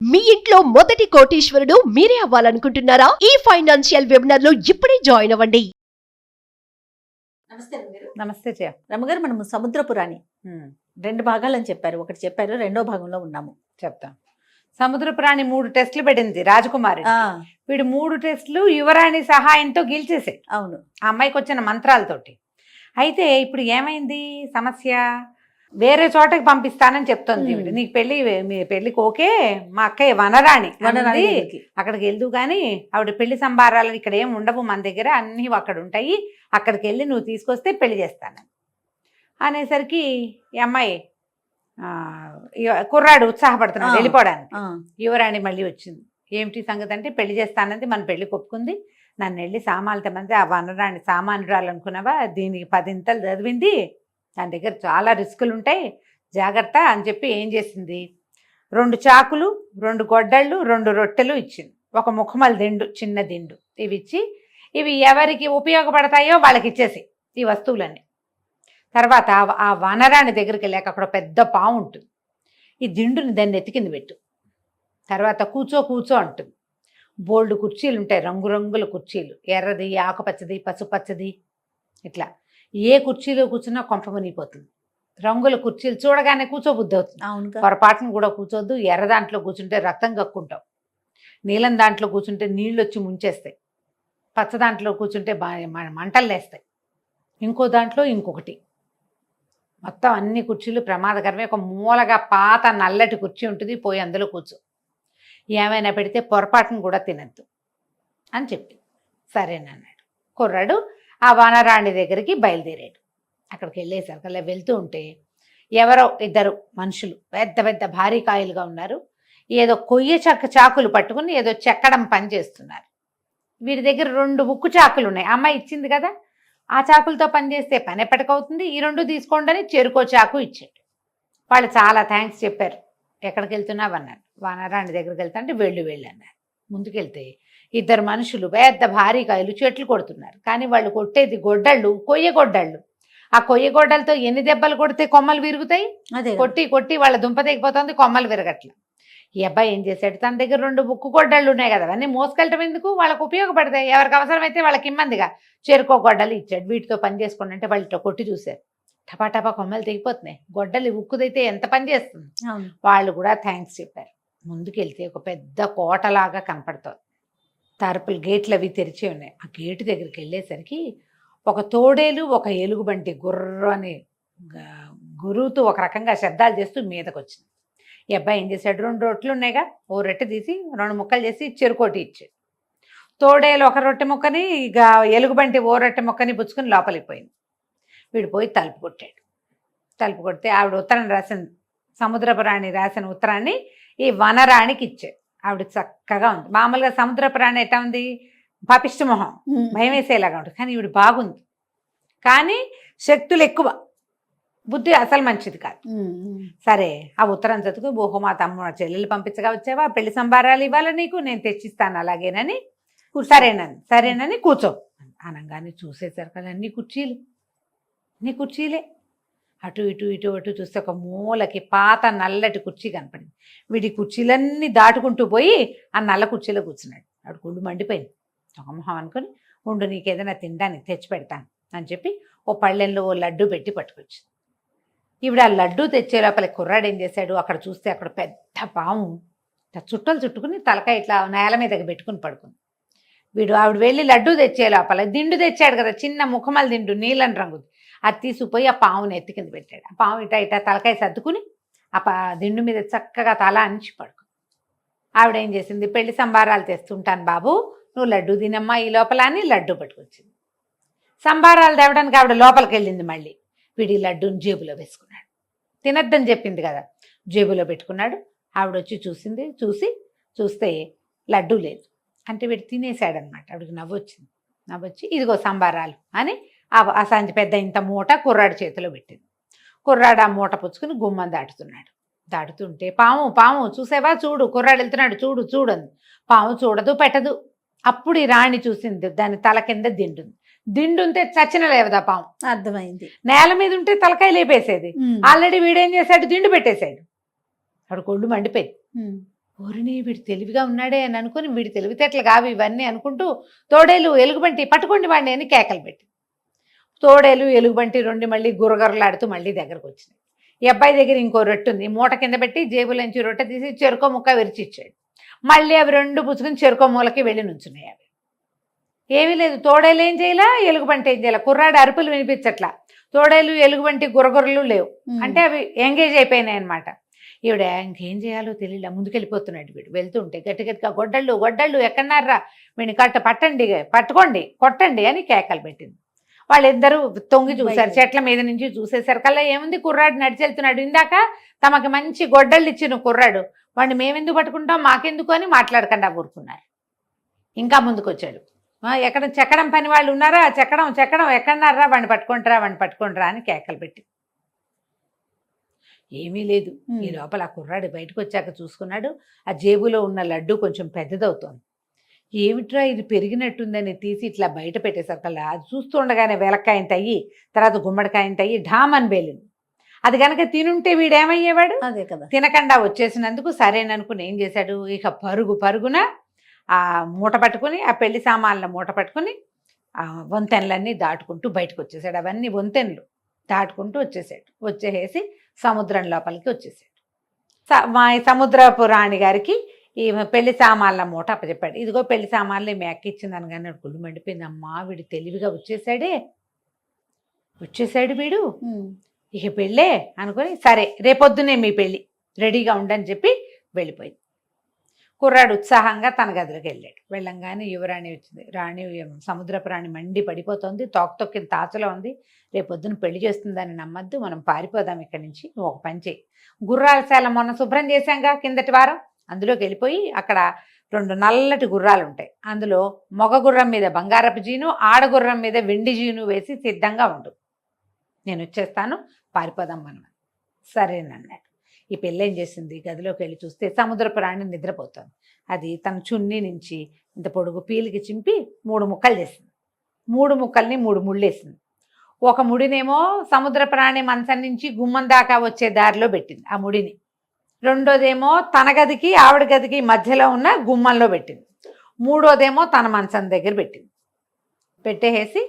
మీ ఇంట్లో మొదటి కోటీశ్వరుడు మీరే అవ్వాలనుకుంటున్నారా? ఈ ఫైనాన్షియల్ వెబినార్ లో ఇప్పుడే జాయిన్ అవ్వండి. నమస్తే రమగారు. నమస్తే జయ. రమగారు, మనము సముద్రపురాణి 2 భాగాలని చెప్పారు. ఒకటి చెప్పారు, 2వ భాగంలో ఉన్నాము. చెప్తాం. సముద్ర ప్రాణి 3 టెస్టులు పెట్టింది రాజకుమారి. వీడు 3 టెస్టులు యువరాణి సహాయంతో గెలిచేసాడు. అవును, ఆ అమ్మాయికి వచ్చిన మంత్రాలతోటి. అయితే ఇప్పుడు ఏమైంది సమస్య? వేరే చోటకి పంపిస్తానని చెప్తుంది. నీకు మీ పెళ్లికి ఓకే, మా అక్క వనరాణి దగ్గరికి. అక్కడికి వెళ్దు కానీ ఆవిడ పెళ్లి సంబారాలు ఇక్కడ ఏం ఉండవు, మన దగ్గర అన్ని అక్కడ ఉంటాయి, అక్కడికి వెళ్ళి నువ్వు తీసుకొస్తే పెళ్లి చేస్తాను అనేసరికి ఈ అమ్మాయి కుర్రాడు ఉత్సాహపడుతున్నాడు వెళ్ళిపోవడానికి. యువరాణి మళ్ళీ వచ్చింది. ఏమిటి సంగతి అంటే, పెళ్లి చేస్తానంది, మన పెళ్లి ఒప్పుకుంది, నన్ను వెళ్ళి సామాన్లు తెమ్మంది. ఆ వనరాణి సామాన్యురాలు అనుకున్నావా, దీనికి 10 ఇంతలు చదివింది, దాని దగ్గర చాలా రిస్కులు ఉంటాయి, జాగ్రత్త అని చెప్పి ఏం చేసింది, 2 చాకులు, 2 గొడ్డళ్ళు, 2 రొట్టెలు ఇచ్చింది. ఒక ముఖమల్ దిండు, చిన్న దిండు. ఇవి ఇచ్చి, ఇవి ఎవరికి ఉపయోగపడతాయో వాళ్ళకి ఇచ్చేసి ఈ వస్తువులన్నీ. తర్వాత ఆ వనరాణి దగ్గరికి వెళ్ళాక అక్కడ పెద్ద పాము ఉంటుంది. ఈ దిండుని దాన్ని ఎత్తికింది పెట్టు. తర్వాత కూర్చో అంటుంది. బోల్డ్ కుర్చీలు ఉంటాయి, రంగురంగుల కుర్చీలు, ఎర్రది, ఆకుపచ్చది, పసుపచ్చది, ఇట్లా ఏ కుర్చీలో కూర్చున్నా కొంప మునిగిపోతుంది. రంగుల కుర్చీలు చూడగానే కూర్చోబుద్ధి అవుతుంది. పొరపాటును కూడా కూర్చోద్దు. ఎర్ర దాంట్లో కూర్చుంటే రక్తం కక్కుంటావు, నీలం దాంట్లో కూర్చుంటే నీళ్ళు వచ్చి ముంచేస్తాయి, పచ్చ దాంట్లో కూర్చుంటే మంటలు లేస్తాయి, ఇంకో దాంట్లో ఇంకొకటి, మొత్తం అన్ని కుర్చీలు ప్రమాదకరమే. ఒక మూలగా పాత నల్లటి కుర్చీ ఉంటుంది, పోయి అందులో కూర్చో, ఏమైనా పెడితే పొరపాటును కూడా తినద్దు అని చెప్పి సరేనన్నాడు. కుర్రాడు ఆ వనరాణి దగ్గరికి బయలుదేరాడు. అక్కడికి వెళ్ళేసరికి అలా వెళ్తూ ఉంటే ఎవరో 2 మనుషులు పెద్ద పెద్ద భారీ కాయలుగా ఉన్నారు, ఏదో కొయ్య చాకులు పట్టుకుని ఏదో చెక్కడం పని చేస్తున్నారు. వీరి దగ్గర 2 ఉక్కు చాకులు ఉన్నాయి. అమ్మాయి ఇచ్చింది కదా, ఆ చాకులతో పని చేస్తే పని ఎప్పటికవుతుంది, ఈ 2 తీసుకోండి అని చెరుకో చాకు ఇచ్చాడు. వాళ్ళు చాలా థ్యాంక్స్ చెప్పారు. ఎక్కడికి వెళ్తున్నావు అన్నాడు. వనరాణి దగ్గరికి వెళ్తా అంటే వెళ్ళు అన్నారు. ముందుకెళ్తే 2 మనుషులు పెద్ద భారీ కాయలు చెట్లు కొడుతున్నారు. కానీ వాళ్ళు కొట్టేది గొడ్డళ్ళు, కొయ్య గొడ్డళ్ళు. ఆ కొయ్య గొడ్డలతో ఎన్ని దెబ్బలు కొడితే కొమ్మలు విరుగుతాయి, కొట్టి కొట్టి వాళ్ళ దుంప తెగిపోతుంది, కొమ్మలు విరగట్ల. ఈ అబ్బాయి ఏం చేశాడు, తన దగ్గర 2 ఉక్కు గొడ్డళ్ళు ఉన్నాయి కదా, అవన్నీ మోసుకెళ్ళటం ఎందుకు, వాళ్ళకు ఉపయోగపడతాయి, ఎవరికి అవసరమైతే వాళ్ళకి ఇమ్మందిగా చెరుకో గొడ్డలు ఇచ్చాడు. వీటితో పని చేసుకోండి అంటే వాళ్ళు ఇట్లా కొట్టి చూశారు, టపాటపా కొమ్మలు తెగిపోతున్నాయి. గొడ్డలు ఉక్కుదైతే ఎంత పని చేస్తుంది. వాళ్ళు కూడా థ్యాంక్స్ చెప్పారు. ముందుకెళ్తే ఒక పెద్ద కోటలాగా కనపడుతుంది. తలుపులు గేట్లు అవి తెరిచి ఉన్నాయి. ఆ గేటు దగ్గరికి వెళ్ళేసరికి ఒక తోడేలు, ఒక ఎలుగుబంటి గుర్రని గురువుతూ ఒక రకంగా శబ్దాలు చేస్తూ మీదకి వచ్చింది. ఈ అబ్బాయి ఏం చేశాడు, 2 రొట్టెలు ఉన్నాయిగా, ఓ రొట్టె తీసి 2 ముక్కలు చేసి చెరుకోటి ఇచ్చాడు. తోడేలు ఒక రొట్టె ముక్కని, ఇక ఎలుగుబంటి ఓ రొట్టె ముక్కని పుచ్చుకుని లోపలికి పోయింది. వీడు పోయి తలుపు కొట్టాడు. తలుపు కొడితే ఆవిడ ఉత్తరం రాసింది, సముద్రపురాణి రాసిన ఉత్తరాన్ని ఈ వనరాణికి ఇచ్చాడు. ఆవిడ చక్కగా ఉంది. మామూలుగా సముద్రపురాణి ఎట్లా ఉంది, పాపిష్టి మొహం, భయం వేసేలాగా ఉంటుంది. కానీ ఈవిడ బాగుంది, కానీ శక్తులు ఎక్కువ, బుద్ధి అసలు మంచిది కాదు. సరే, ఆ ఉత్తరం చదువుకు, ఓహో మా తమ్ముడు చెల్లెలు పంపించగా వచ్చావా, పెళ్లి సంబారాలు ఇవ్వాలి నీకు, నేను తెచ్చిస్తాను అలాగేనని. సరేనని కూర్చో అనగానే చూసేసరికి అన్ని కుర్చీలే. అటు ఇటు చూస్తే ఒక మూలకి పాత నల్లటి కుర్చీ కనపడింది. వీడి కుర్చీలన్నీ దాటుకుంటూ పోయి ఆ నల్ల కుర్చీలో కూర్చున్నాడు. ఆవిడ గుండు మండిపోయింది. ఒక మొహం అనుకుని, ఉండు నీకేదైనా తినడానికి తెచ్చి పెడతాను అని చెప్పి ఓ పళ్ళెంలో ఓ లడ్డు పెట్టి పట్టుకొచ్చింది. ఈవిడ ఆ లడ్డు తెచ్చే లోపల కుర్రాడు ఏం చేశాడు, అక్కడ చూస్తే అక్కడ పెద్ద పాము చుట్టలు చుట్టుకుని తలకాయ ఇట్లా నేల మీదకి పెట్టుకుని పడుకుంది. ఆవిడ వెళ్ళి లడ్డు తెచ్చే లోపల దిండు తెచ్చాడు కదా, చిన్న ముఖమల దిండు, నీలం రంగుది, అది తీసుకుపోయి ఆ పావుని ఎత్తి కింద పెట్టాడు. ఆ పాము ఇటా తలకాయ సర్దుకుని ఆ దిండు మీద చక్కగా తల అంచి పడుకుంది. ఆవిడ ఏం చేసింది, పెళ్లి సంబారాలు తెస్తుంటాను బాబు, నువ్వు లడ్డు తినమ్మా ఈ లోపల అని లడ్డు పట్టుకొచ్చింది. సంబారాలు తేవడానికి ఆవిడ లోపలికి వెళ్ళింది. మళ్ళీ వీడి లడ్డూని జేబులో వేసుకున్నాడు. తినద్దని చెప్పింది కదా, జేబులో పెట్టుకున్నాడు. ఆవిడ వచ్చి చూస్తే లడ్డు లేదు. అంటే వీడు తినేశాడనమాట. ఆవిడకి నవ్వొచ్చి ఇదిగో సంబారాలు అని ఆ సంచి పెద్ద ఇంత మూట కుర్రాడు చేతిలో పెట్టింది. కుర్రాడు ఆ మూట పుచ్చుకుని గుమ్మం దాటుతుంటే పాము చూసేవా, చూడు కుర్రాడు వెళ్తున్నాడు, చూడు అంది. పాము చూడదు పెట్టదు. అప్పుడు ఈ రాణి చూసింది, దాని తల కింద దిండుంటే చచ్చిన లేవదా పాము, అర్థమైంది. నేల మీద ఉంటే తలకాయ లేపేసేది. ఆల్రెడీ వీడేం చేశాడు, దిండు పెట్టేశాడు. అక్కడ కొళ్ళు మండిపోయింది. ఓరిని వీడు తెలివిగా ఉన్నాడే అని అనుకుని వీడి తెలివితేటలు కావు ఇవన్నీ అనుకుంటూ తోడేలు ఎలుగుబంటి పట్టుకోండి వాడిని అని కేకలు పెట్టి తోడేలు ఎలుగుబంటి రెండు మళ్ళీ గురగరలాడుతూ మళ్ళీ దగ్గరకు వచ్చినాయి. ఈ అబ్బాయి దగ్గర ఇంకో రొట్టె ఉంది, మూట కింద పెట్టి జేబులోంచి రొట్టె తీసి చెరుకో ముక్క విరిచిచ్చాడు. మళ్ళీ అవి రెండు పుచ్చుకుని చెరుకో మూలకి వెళ్ళి నుంచున్నాయి. అవి ఏమీ లేదు, తోడేలు ఏం చేయాల, ఎలుగుబంటి ఏం చేయాల, కుర్రాడు అరుపులు వినిపించట్లా, తోడేలు ఎలుగుబంటి గురగురలు లేవు, అంటే అవి ఎంగేజ్ అయిపోయినాయి అనమాట. ఈవిడ ఇంకేం చేయాలో తెలియలా ముందుకెళ్ళిపోతున్నాడు. వీడు వెళ్తుంటే గట్టి గట్టిగా గొడ్డళ్ళు గొడ్డళ్ళు ఎక్కడన్నారా, వీడిని పట్టండి పట్టుకోండి కొట్టండి అని కేకలు పెట్టింది. వాళ్ళిద్దరూ తొంగి చూశారు, చెట్ల మీద నుంచి చూసేసరి కల్లా ఏముంది, కుర్రాడు నడిచెళ్తున్నాడు. ఇందాక తమకి మంచి గొడ్డళ్ళు ఇచ్చిన కుర్రాడు, వాడిని మేమెందుకు పట్టుకుంటాం మాకెందుకు అని మాట్లాడకుండా ఊరుకున్నారు. ఇంకా ముందుకు వచ్చాడు, ఎక్కడ చెక్కడం పని వాళ్ళు ఉన్నారా, చెక్కడం ఎక్కడన్నారా, వాడిని పట్టుకుంటారా అని కేకలు పెట్టి ఏమీ లేదు. ఈ లోపల ఆ కుర్రాడు బయటకు వచ్చాక చూసుకున్నాడు, ఆ జేబులో ఉన్న లడ్డు కొంచెం పెద్దదవుతోంది. ఏమిట్రా ఇది పెరిగినట్టుందని తీసి ఇట్లా బయట పెట్టేసరికల్లా అది చూస్తుండగానే వెలక్కాయంత అయ్యి తర్వాత గుమ్మడికాయంత అయ్యి ఢామని బేలింది. అది కనుక తినుంటే వీడేమయ్యేవాడు, అదే కదా. తినకుండా వచ్చేసినందుకు సరేననుకుని ఏం చేశాడు, ఇక పరుగున ఆ మూట పట్టుకుని ఆ పెళ్లి సామాన్ల మూట పట్టుకుని ఆ వంతెనలన్నీ దాటుకుంటూ బయటకు వచ్చేసాడు. అవన్నీ వంతెనలు దాటుకుంటూ వచ్చేసి సముద్రం లోపలికి వచ్చేసాడు. మా సముద్రపు రాణి గారికి ఈ పెళ్లి సామాన్ల మూట అప్పచెప్పాడు. ఇదిగో పెళ్లి సామాన్లు మీ అక్క ఇచ్చిందని కానీ గుళ్ళు మండిపోయింది. అమ్మా వీడు తెలివిగా వచ్చేసాడు వీడు, ఇక పెళ్ళే అనుకుని సరే రేపొద్దునే మీ పెళ్ళి రెడీగా ఉండని చెప్పి వెళ్ళిపోయింది. కుర్రాడు ఉత్సాహంగా తన గదిలోకి వెళ్ళాడు. వెళ్ళంగానే యువరాణి వచ్చింది. రాణి సముద్రపు రాణి మండి పడిపోతుంది, తొక్కిన తాచలో ఉంది. రేపొద్దున పెళ్లి చేస్తుందని నమ్మద్దు, మనం పారిపోదాం ఇక్కడి నుంచి, నువ్వు ఒక పని చేయి, గుర్రాల శాల మొన్న శుభ్రం చేశాంగా కిందటి వారం, అందులోకి వెళ్ళిపోయి అక్కడ 2 నల్లటి గుర్రాలు ఉంటాయి, అందులో మగ గుర్రం మీద బంగారపు జీను, ఆడగుర్రం మీద వెండి జీను వేసి సిద్ధంగా ఉండు, నేను వచ్చేస్తాను, పారిపోదాం మనం. సరేనన్నాడు. ఈ పిల్ల ఏం చేసింది, గదిలోకి వెళ్ళి చూస్తే సముద్రపు రాణి నిద్రపోతుంది. అది తన చున్నీ నుంచి ఇంత పొడుగు పీలికి చింపి 3 ముక్కలు చేసింది. 3 ముక్కల్ని 3 ముళ్ళేసింది. ఒక ముడినేమో సముద్రపు రాణి మంచం నుంచి గుమ్మం దాకా వచ్చే దారిలో పెట్టింది ఆ ముడిని. రెండోదేమో తన గదికి ఆవిడ గదికి మధ్యలో ఉన్న గుమ్మంలో పెట్టింది. మూడోదేమో తన మంచం దగ్గర పెట్టింది. పెట్టేసి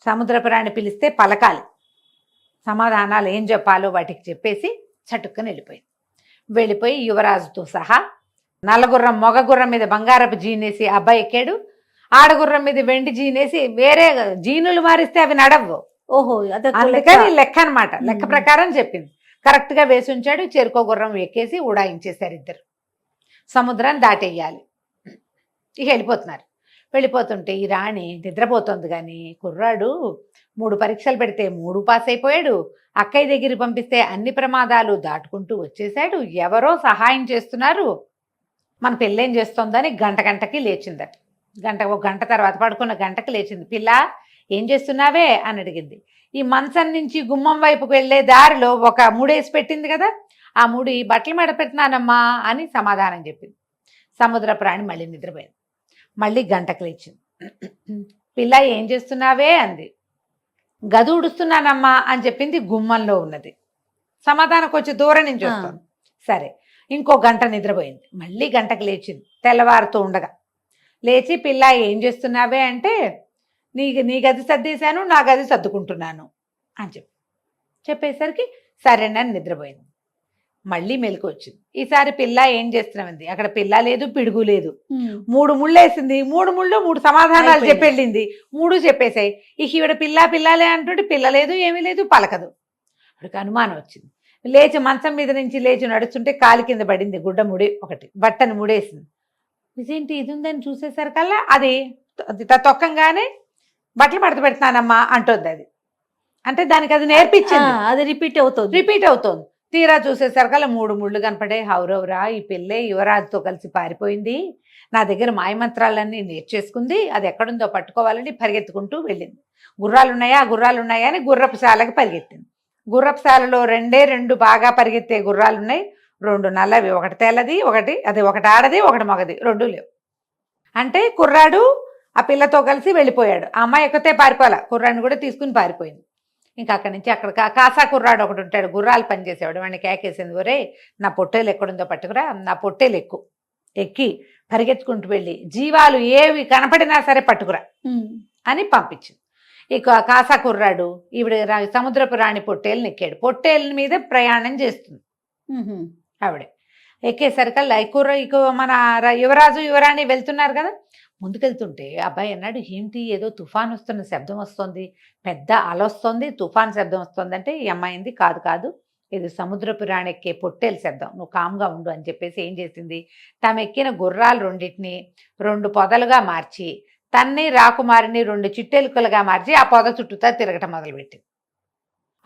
సముద్రపు రాణి పిలిస్తే పలకాలి, సమాధానాలు ఏం చెప్పాలో వాటికి చెప్పేసి చటుక్కని వెళ్ళిపోయి యువరాజుతో సహా నల్లగుర్రం మగ గుర్రం మీద బంగారపు జీనేసి అబ్బాయి ఎక్కాడు, ఆడగుర్రం మీద వెండి జీనేసి వేరే జీనులు మారిస్తే అవి నడవు. ఓహో, అందుకని లెక్క అనమాట, లెక్క ప్రకారం చెప్పింది. కరెక్ట్గా వేసి ఉంచాడు. చెరుకో గుర్రం ఎక్కేసి ఉడాయించేశారు ఇద్దరు. సముద్రాన్ని దాటేయాలి. ఇక వెళ్ళిపోతుంటే ఈ రాణి నిద్రపోతుంది. కానీ కుర్రాడు 3 పరీక్షలు పెడితే 3 పాస్ అయిపోయాడు. అక్కయ్య దగ్గర పంపిస్తే అన్ని ప్రమాదాలు దాటుకుంటూ వచ్చేసాడు. ఎవరో సహాయం చేస్తున్నారు, మన పిల్లేం చేస్తోందని గంటకి లేచిందట. ఒక గంట తర్వాత పడుకున్న గంటకి లేచింది. పిల్ల ఏం చేస్తున్నావే అని అడిగింది. ఈ మంచం నుంచి గుమ్మం వైపుకు వెళ్ళే దారిలో ఒక ముడేసి పెట్టింది కదా, ఆ ముడి బట్టలు మెడ పెట్టినానమ్మా అని సమాధానం చెప్పింది. సముద్ర ప్రాణి మళ్ళీ నిద్రపోయింది. మళ్ళీ గంటకు లేచింది. పిల్ల ఏం చేస్తున్నావే అంది. గది ఉడుస్తున్నానమ్మా అని చెప్పింది. గుమ్మంలో ఉన్నది. సమాధానం కొంచెం దూరం నుంచి వస్తుంది. సరే, ఇంకో గంట నిద్రపోయింది. మళ్ళీ గంటకు లేచింది. తెల్లవారుతూ ఉండగా లేచి పిల్ల ఏం చేస్తున్నావే అంటే, నీ గది సర్దేశాను, నా గది సర్దుకుంటున్నాను అని చెప్పేసరికి సరేనని నిద్రపోయింది. మళ్ళీ మెలకు వచ్చింది. ఈసారి పిల్ల ఏం చేస్తున్నామంది. అక్కడ పిల్ల లేదు, పిడుగు లేదు. 3 ముళ్ళేసింది. 3 ముళ్ళు 3 సమాధానాలు చెప్పెళ్ళింది. 3 చెప్పేశాయి. ఇక ఈవిడ పిల్లలే అంటుంటే పిల్ల లేదు, ఏమీ లేదు, పలకదు. అక్కడికి అనుమానం వచ్చింది. లేచి మంచం మీద నుంచి లేచి నడుస్తుంటే కాలి కింద పడింది గుడ్డ ముడి ఒకటి, బట్టను ముడేసింది. ఇదేంటి ఇది ఉందని చూసేసరికల్లా అది తొక్కంగానే బట్టలు మడత పెడతానమ్మా అంటుంది. అది అంటే దానికి అది నేర్పించింది. అది రిపీట్ అవుతుంది. తీరా చూసేసరికల్లా 3 ముళ్ళు కనపడే. హౌరవరా, ఈ పిల్లే యువరాజుతో కలిసి పారిపోయింది, నా దగ్గర మాయమంత్రాలన్నీ నేర్చేసుకుంది, అది ఎక్కడుందో పట్టుకోవాలని పరిగెత్తుకుంటూ వెళ్ళింది. గుర్రాలు ఉన్నాయా అని గుర్రపు శాలకి పరిగెత్తింది. గుర్రపు శాలలో 2 బాగా పరిగెత్తే గుర్రాలు ఉన్నాయి. 2 నల్లవి, ఒకటి తెల్లది, ఒకటి ఆడది, ఒకటి మగది, 2 లేవు. అంటే కుర్రాడు ఆ పిల్లతో కలిసి వెళ్ళిపోయాడు. ఆ అమ్మాయి ఎక్కతే పారిపోవాలా, కుర్రాడిని కూడా తీసుకుని పారిపోయింది. ఇంకా అక్కడి నుంచి అక్కడ కాసా కుర్రాడు ఒకటి ఉంటాడు, గుర్రాలు పనిచేసేవాడు. వాడిని కేకేసింది, ఒరే నా పొట్టేలు ఎక్కడుందో పట్టుకురా, నా పొట్టేలు ఎక్కి పరిగెత్తుకుంటూ వెళ్ళి జీవాలు ఏవి కనపడినా సరే పట్టుకురా అని పంపించింది. ఇక కాసా కుర్రాడు ఈవిడ సముద్రపు రాణి పొట్టేలు ఎక్కాడు. పొట్టేల మీద ప్రయాణం చేస్తుంది ఆవిడ. ఎక్కేసరికల్లా ఇక మన యువరాజు యువరాణి వెళ్తున్నారు కదా. ముందుకెళ్తుంటే అబ్బాయి అన్నాడు, ఏమిటి ఏదో తుఫాన్ వస్తున్న శబ్దం వస్తుంది, పెద్ద అల వస్తుంది, తుఫాన్ శబ్దం వస్తుంది. అంటే ఈ అమ్మాయింది, కాదు ఇది సముద్రపు రాణి ఎక్కే పొట్టేలు శబ్దం, నువ్వు కామ్గా ఉండు అని చెప్పేసి ఏం చేసింది, తాము ఎక్కిన గుర్రాలు రెండింటిని 2 పొదలుగా మార్చి తన్ని రాకుమారిని 2 చిట్టెలుకలుగా మార్చి ఆ పొద చుట్టూతా తిరగటం మొదలుపెట్టింది.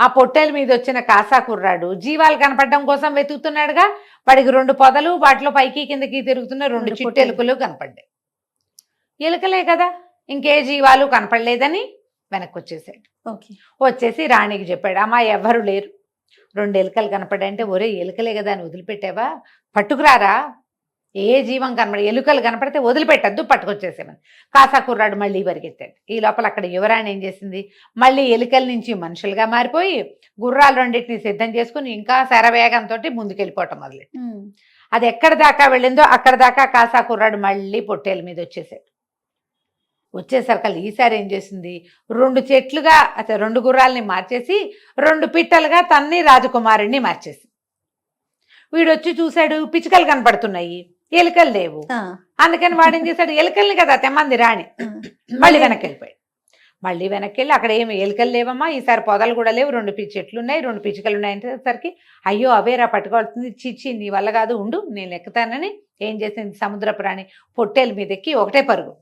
ఆ పొట్టేల మీద వచ్చిన కాసా కుర్రాడు జీవాలు కనపడడం కోసం వెతుకుతున్నాడుగా. వాడికి 2 పొదలు, వాటిలో పైకి కిందకి తిరుగుతున్న 2 చిట్టెలుకలు కనపడ్డాయి. ఎలుకలే కదా, ఇంకే జీవాలు కనపడలేదని వెనక్కి వచ్చేసాడు. వచ్చేసి రాణికి చెప్పాడు, అమ్మా ఎవ్వరు లేరు, 2 ఎలుకలు కనపడాయంటే, ఒరే ఎలుకలే కదా అని వదిలిపెట్టావా, పట్టుకురారా, ఏ జీవం ఎలుకలు కనపడితే వదిలిపెట్టద్దు, పట్టుకొచ్చేసేమని. కాసా కుర్రాడు మళ్ళీ పరిగెత్తాడు. ఈ లోపల అక్కడ యువరాణి ఏం చేసింది, మళ్ళీ ఎలుకల నుంచి మనుషులుగా మారిపోయి గుర్రాలు రెండింటిని సిద్ధం చేసుకుని ఇంకా శరవేగంతో ముందుకెళ్ళిపోవటం మొదలెట్టి అది ఎక్కడ దాకా వెళ్ళిందో అక్కడ దాకా కాసా కుర్రాడు మళ్ళీ పొట్టేల మీద వచ్చేసరికి ఈసారి ఏం చేసింది, 2 చెట్లుగా 2 గుర్రాలని మార్చేసి 2 పిట్టలుగా తన్ని రాజకుమారుణ్ణి మార్చేసి. వీడు వచ్చి చూశాడు, పిచ్చుకలు కనపడుతున్నాయి, ఎలుకలు లేవు. అందుకని వాడు ఏం చేశాడు, ఎలుకల్ని కదా తెమ్మంది రాణి. మళ్ళీ వెనక్కి వెళ్ళిపోయాడు. మళ్ళీ వెనక్కి వెళ్ళి అక్కడ ఏమి ఎలుకలు లేవమ్మా, ఈసారి పొదలు కూడా లేవు, 2 చెట్లు ఉన్నాయి, 2 పిచ్చుకలు ఉన్నాయి అంటేసరికి, అయ్యో అవేరా పట్టుకోవాల్సింది, చీచి నీ వల్ల కాదు, ఉండు నేను ఎక్కుతానని ఏం చేసింది, సముద్రపు రాణి పొట్టేల మీద ఎక్కి ఒకటే పరుగు,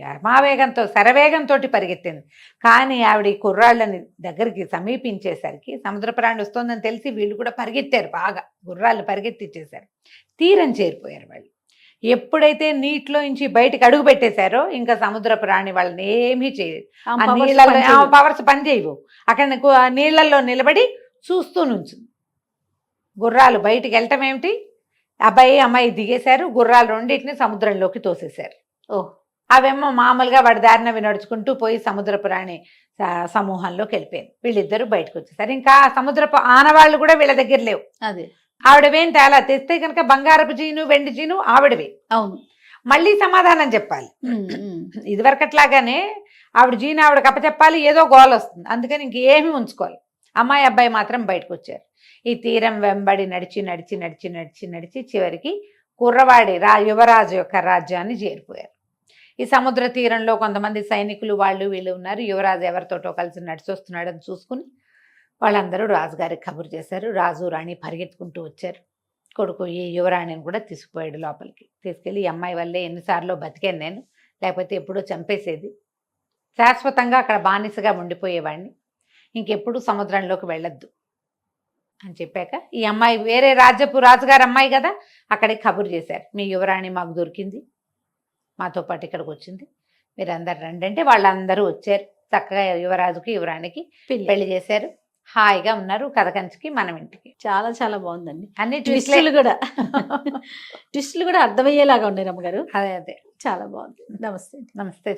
యమావేగంతో శరవేగంతో పరిగెత్తింది. కానీ ఆవిడ కుర్రాళ్ళని దగ్గరికి సమీపించేసరికి సముద్రపు రాణి వస్తుందని తెలిసి వీళ్ళు కూడా పరిగెత్తారు, బాగా గుర్రాలు పరిగెత్తిచ్చేశారు. తీరం చేరిపోయారు వాళ్ళు. ఎప్పుడైతే నీటిలో నుంచి బయటకు అడుగు పెట్టేశారో ఇంకా సముద్రపు రాణి వాళ్ళని ఏమీ చేయదు. ఆ నీళ్ళల్లో పవర్స్ పనిచేయవు. అక్కడ నీళ్లలో నిలబడి చూస్తూ నుంచింది. గుర్రాలు బయటికి వెళ్ళటం ఏమిటి, అబ్బాయి అమ్మాయి దిగేశారు, గుర్రాలు రెండింటిని సముద్రంలోకి తోసేశారు. అవేమో మామూలుగా వాడి దారిన నడుచుకుంటూ పోయి సముద్రపు రాణి సమూహంలోకి వెళ్ళిపోయింది. వీళ్ళిద్దరూ బయటకు వచ్చేసారు. ఇంకా సముద్రపు ఆనవాళ్ళు కూడా వీళ్ళ దగ్గర లేవు. అదే ఆవిడవేం తేలా, తెస్తే కనుక బంగారపు జీను వెండి జీను ఆవిడవే. అవును, మళ్ళీ సమాధానం చెప్పాలి. ఇదివరకట్లాగానే ఆవిడ జీను ఆవిడకి అప్పచెప్పాలి, ఏదో గోల్ వస్తుంది. అందుకని ఇంకేమీ ఉంచుకోవాలి. అమ్మాయి అబ్బాయి మాత్రం బయటకు వచ్చారు. ఈ తీరం వెంబడి నడిచి నడిచి నడిచి నడిచి నడిచి చివరికి కుర్రవాడి యువరాజు యొక్క రాజ్యాన్ని చేరిపోయారు. ఈ సముద్ర తీరంలో కొంతమంది సైనికులు వాళ్ళు వీళ్ళు ఉన్నారు. యువరాజు ఎవరితోటో కలిసి నడిచి వస్తున్నాడని చూసుకుని వాళ్ళందరూ రాజుగారికి కబురు చేశారు. రాజు రాణి పరిగెత్తుకుంటూ వచ్చారు. కొడుకు ఈ యువరాణిని కూడా తీసుకుపోయాడు లోపలికి. తీసుకెళ్ళి ఈ అమ్మాయి వల్లే ఎన్నిసార్లు బతికాను నేను, లేకపోతే ఎప్పుడో చంపేసేది, శాశ్వతంగా అక్కడ బానిసగా ఉండిపోయేవాడిని, ఇంకెప్పుడు సముద్రంలోకి వెళ్ళొద్దు అని చెప్పాక ఈ అమ్మాయి వేరే రాజుగారు అమ్మాయి కదా, అక్కడికి కబురు చేశారు, మీ యువరాణి మాకు దొరికింది, మాతో పాటు ఇక్కడికి వచ్చింది, మీరందరు రండి అంటే వాళ్ళందరూ వచ్చారు. చక్కగా యువరాజుకి యువరాణికి పెళ్లి చేశారు. హాయిగా ఉన్నారు. కథ కంచికి మనం ఇంటికి. చాలా చాలా బాగుందండి. అన్ని ట్విస్టులు కూడా ట్విస్టులు కూడా అర్థమయ్యేలాగా ఉన్నాయి రమ్మగారు. అదే చాలా బాగుంది. నమస్తే. నమస్తే.